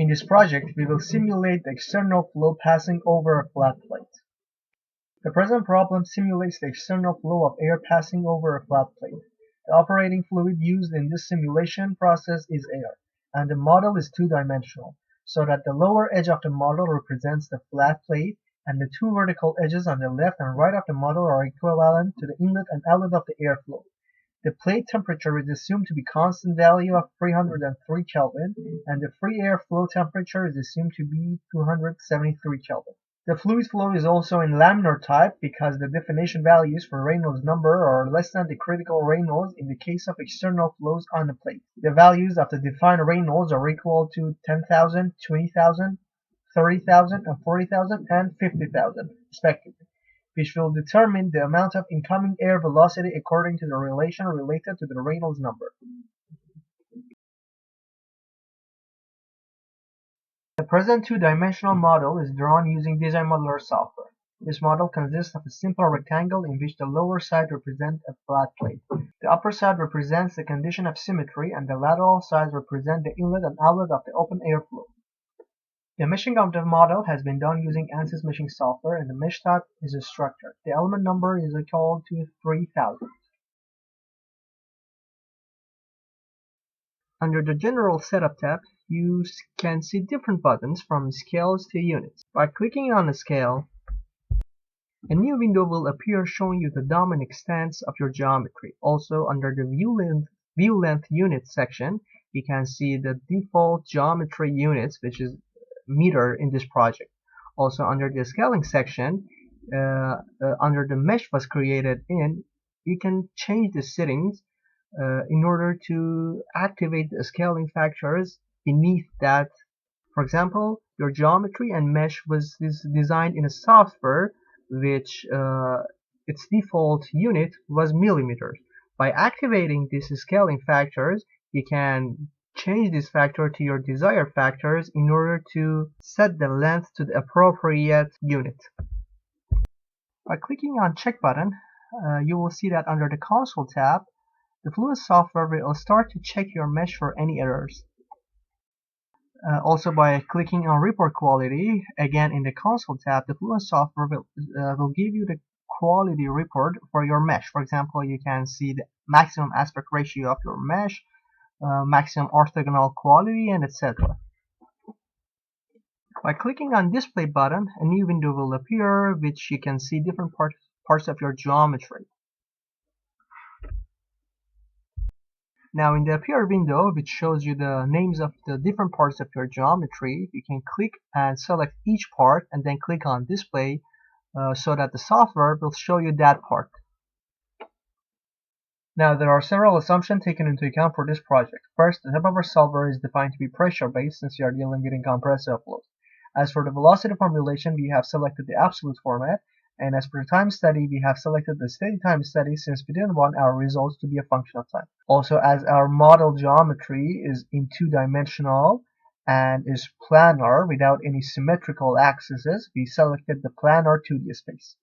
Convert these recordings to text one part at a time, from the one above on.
In this project, we will simulate the external flow passing over a flat plate. The present problem simulates the external flow of air passing over a flat plate. The operating fluid used in this simulation process is air, and the model is two-dimensional, so that the lower edge of the model represents the flat plate, and the two vertical edges on the left and right of the model are equivalent to the inlet and outlet of the airflow. The plate temperature is assumed to be constant value of 303 Kelvin, and the free air flow temperature is assumed to be 273 Kelvin. The fluid flow is also in laminar type because the definition values for Reynolds number are less than the critical Reynolds in the case of external flows on the plate. The values of the defined Reynolds are equal to 10,000, 20,000, 30,000, and 40,000, and 50,000, respectively, which will determine the amount of incoming air velocity according to the relation related to the Reynolds number. The present two-dimensional model is drawn using Design Modeler software. This model consists of a simple rectangle in which the lower side represents a flat plate. The upper side represents the condition of symmetry, and the lateral sides represent the inlet and outlet of the open airflow. The meshing of the model has been done using ANSYS meshing software, and the mesh type is a structure. The element number is equal to 3000. Under the General Setup tab, you can see different buttons from scales to units. By clicking on the scale, a new window will appear showing you the dome and extents of your geometry. Also, under the view length unit section, you can see the default geometry units, which is meter in this project. Also, under the scaling section, under the mesh was created in, you can change the settings in order to activate the scaling factors beneath that. For example, your geometry and mesh was designed in a software which its default unit was millimeters. By activating these scaling factors, you can change this factor to your desired factors in order to set the length to the appropriate unit. By clicking on check button, you will see that under the console tab, the Fluent software will start to check your mesh for any errors. Also, by clicking on report quality, again in the console tab, the Fluent software will give you the quality report for your mesh. For example, you can see the maximum aspect ratio of your mesh, maximum orthogonal quality, and etc. By clicking on display button, a new window will appear which you can see different parts of your geometry. Now in the appear window, which shows you the names of the different parts of your geometry, you can click and select each part and then click on display so that the software will show you that part. Now there are several assumptions taken into account for this project. First, the type of our solver is defined to be pressure-based since we are dealing with incompressible flows. As for the velocity formulation, we have selected the absolute format, and as per the time study, we have selected the steady time study since we didn't want our results to be a function of time. Also, as our model geometry is in two-dimensional and is planar without any symmetrical axes, we selected the planar 2D space.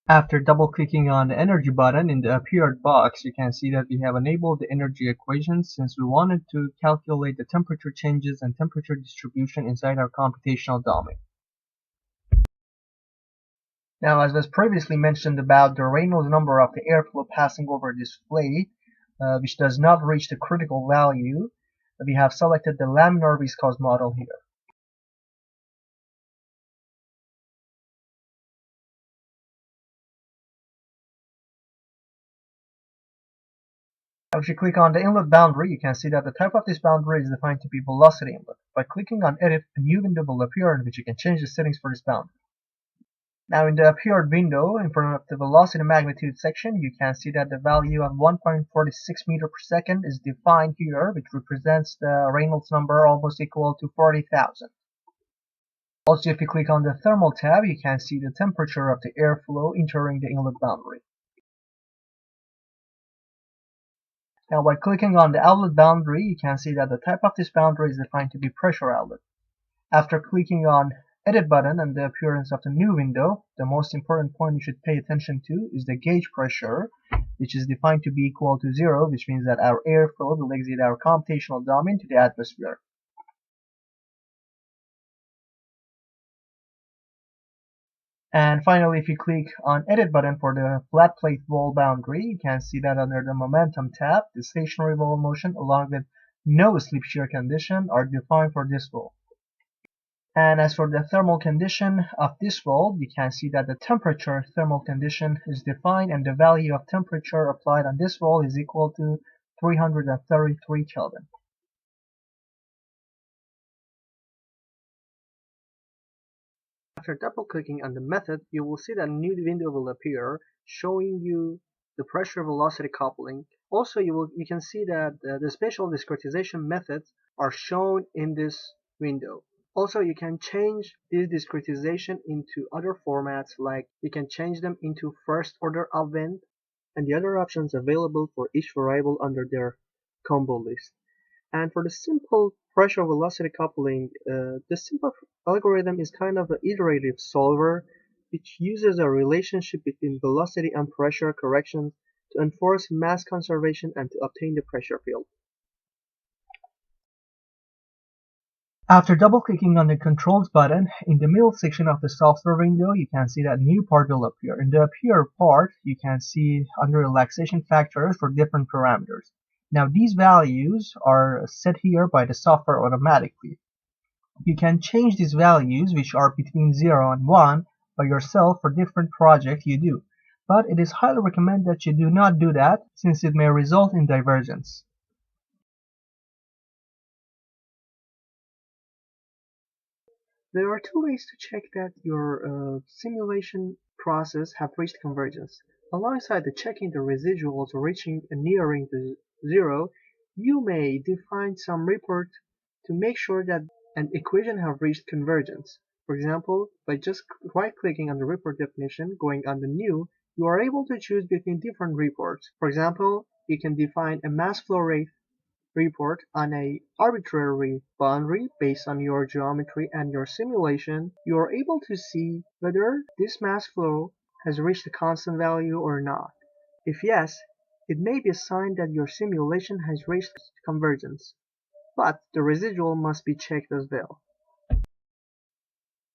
After double-clicking on the energy button in the appeared box, you can see that we have enabled the energy equations since we wanted to calculate the temperature changes and temperature distribution inside our computational domain. Now, as was previously mentioned about the Reynolds number of the airflow passing over this plate, which does not reach the critical value, we have selected the laminar viscous model here. If you click on the inlet boundary, you can see that the type of this boundary is defined to be velocity inlet. By clicking on edit, a new window will appear in which you can change the settings for this boundary. Now in the appeared window, in front of the velocity magnitude section, you can see that the value of 1.46 meter per second is defined here, which represents the Reynolds number almost equal to 40,000. Also, if you click on the thermal tab, you can see the temperature of the airflow entering the inlet boundary. Now by clicking on the outlet boundary, you can see that the type of this boundary is defined to be pressure outlet. After clicking on edit button and the appearance of the new window, the most important point you should pay attention to is the gauge pressure, which is defined to be equal to 0, which means that our airflow will exit our computational domain to the atmosphere. And finally, if you click on Edit button for the flat plate wall boundary, you can see that under the Momentum tab, the stationary wall motion along with no slip shear condition are defined for this wall. And as for the thermal condition of this wall, you can see that the temperature thermal condition is defined, and the value of temperature applied on this wall is equal to 333 Kelvin. After double-clicking on the method, you will see that a new window will appear showing you the pressure-velocity coupling. Also, you can see that the spatial discretization methods are shown in this window. Also, you can change this discretization into other formats, like you can change them into first order upwind and the other options available for each variable under their combo list. And for the simple pressure velocity coupling, the simple algorithm is kind of an iterative solver which uses a relationship between velocity and pressure corrections to enforce mass conservation and to obtain the pressure field. After double-clicking on the Controls button, in the middle section of the software window, you can see that new part will appear. In the Appear part, you can see under relaxation factors for different parameters. Now these values are set here by the software automatically. You can change these values, which are between 0 and 1, by yourself for different projects you do. But it is highly recommended that you do not do that, since it may result in divergence. There are two ways to check that your simulation process have reached convergence. Alongside the checking the residuals reaching and nearing the 0, you may define some report to make sure that an equation have reached convergence. For example, by just right-clicking on the report definition, going on the New, you are able to choose between different reports. For example, you can define a mass flow rate report on an arbitrary boundary based on your geometry and your simulation. You are able to see whether this mass flow has reached a constant value or not. If yes, it may be a sign that your simulation has reached convergence, but the residual must be checked as well.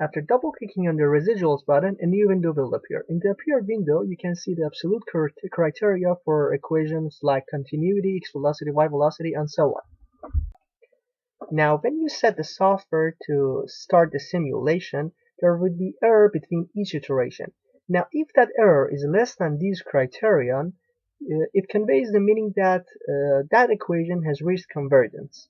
After double-clicking on the Residuals button, a new window will appear. In the Appear window, you can see the absolute criteria for equations like continuity, x velocity, y velocity, and so on. Now, when you set the software to start the simulation, there would be error between each iteration. Now, if that error is less than these criterion, it conveys the meaning that that equation has reached convergence.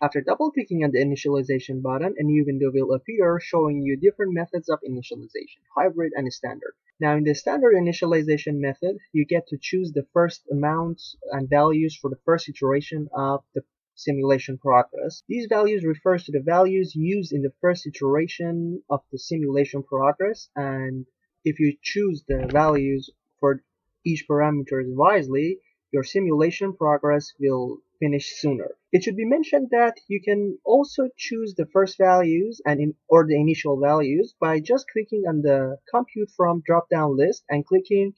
After double-clicking on the Initialization button, a new window will appear showing you different methods of initialization, hybrid and standard. Now in the standard initialization method, you get to choose the first amounts and values for the first iteration of the simulation progress. These values refers to the values used in the first iteration of the simulation progress, and if you choose the values for each parameter wisely, your simulation progress will finish sooner. It should be mentioned that you can also choose the first values or the initial values by just clicking on the Compute From drop-down list and clicking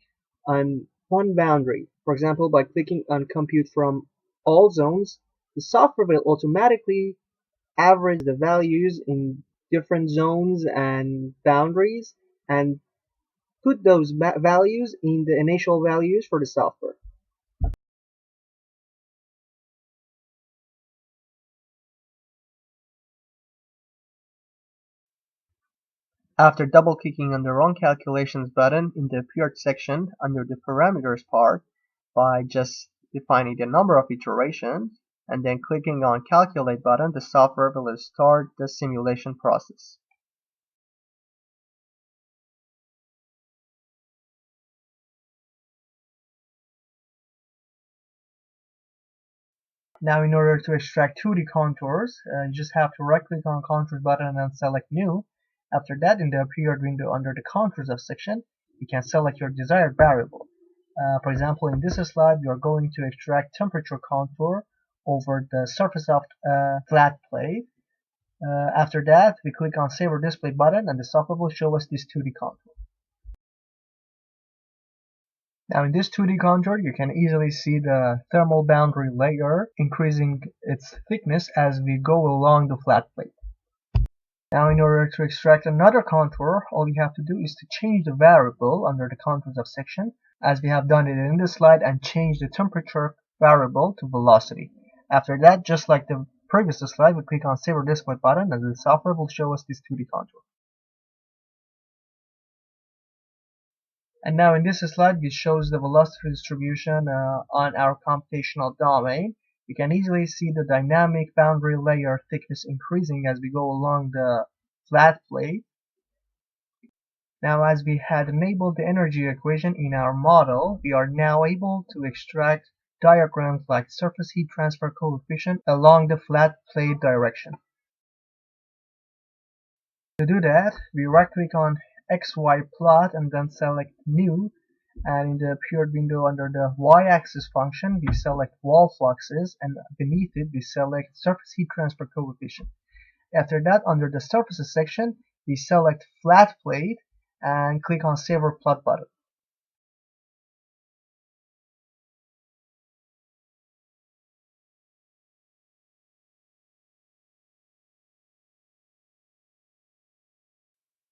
on one boundary. For example, by clicking on Compute From All Zones, the software will automatically average the values in different zones and boundaries and put those values in the initial values for the software. After double-clicking on the Run Calculations button in the Appeared section under the Parameters part, by just defining the number of iterations and then clicking on Calculate button, the software will start the simulation process. Now in order to extract 2D contours, you just have to right-click on Contours button and select New. After that, in the Appeared window under the Contours section, you can select your desired variable. For example, in this slide, we are going to extract temperature contour over the surface of a flat plate. After that, we click on Save or Display button, and the software will show us this 2D contour. Now in this 2D contour, you can easily see the thermal boundary layer increasing its thickness as we go along the flat plate. Now in order to extract another contour, all you have to do is to change the variable under the contours of section, as we have done it in this slide, and change the temperature variable to velocity. After that, just like the previous slide, we click on Save or Display button, and the software will show us this 2D contour. And now in this slide, which shows the velocity distribution on our computational domain, you can easily see the dynamic boundary layer thickness increasing as we go along the flat plate. Now, as we had enabled the energy equation in our model, we are now able to extract diagrams like surface heat transfer coefficient along the flat plate direction. To do that, we right-click on XY plot and then select New, and in the appeared window under the Y-axis function, we select wall fluxes, and beneath it we select surface heat transfer coefficient. After that, under the surfaces section, we select flat plate and click on Save or Plot button.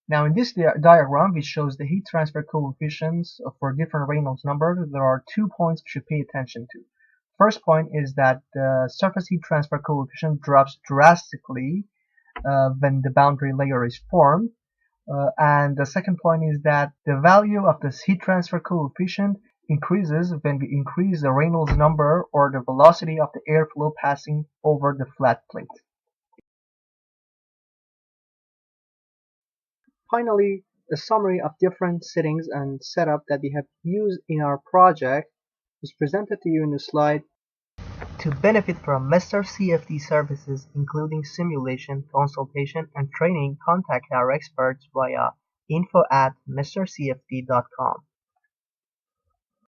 Now in this diagram, which shows the heat transfer coefficients for different Reynolds numbers, there are 2 points we should pay attention to. First point is that the surface heat transfer coefficient drops drastically when the boundary layer is formed. And the second point is that the value of this heat transfer coefficient increases when we increase the Reynolds number or the velocity of the airflow passing over the flat plate. Finally, a summary of different settings and setup that we have used in our project is presented to you in the slide. To benefit from Master CFD services including simulation, consultation, and training, contact our experts via info@mastercfd.com.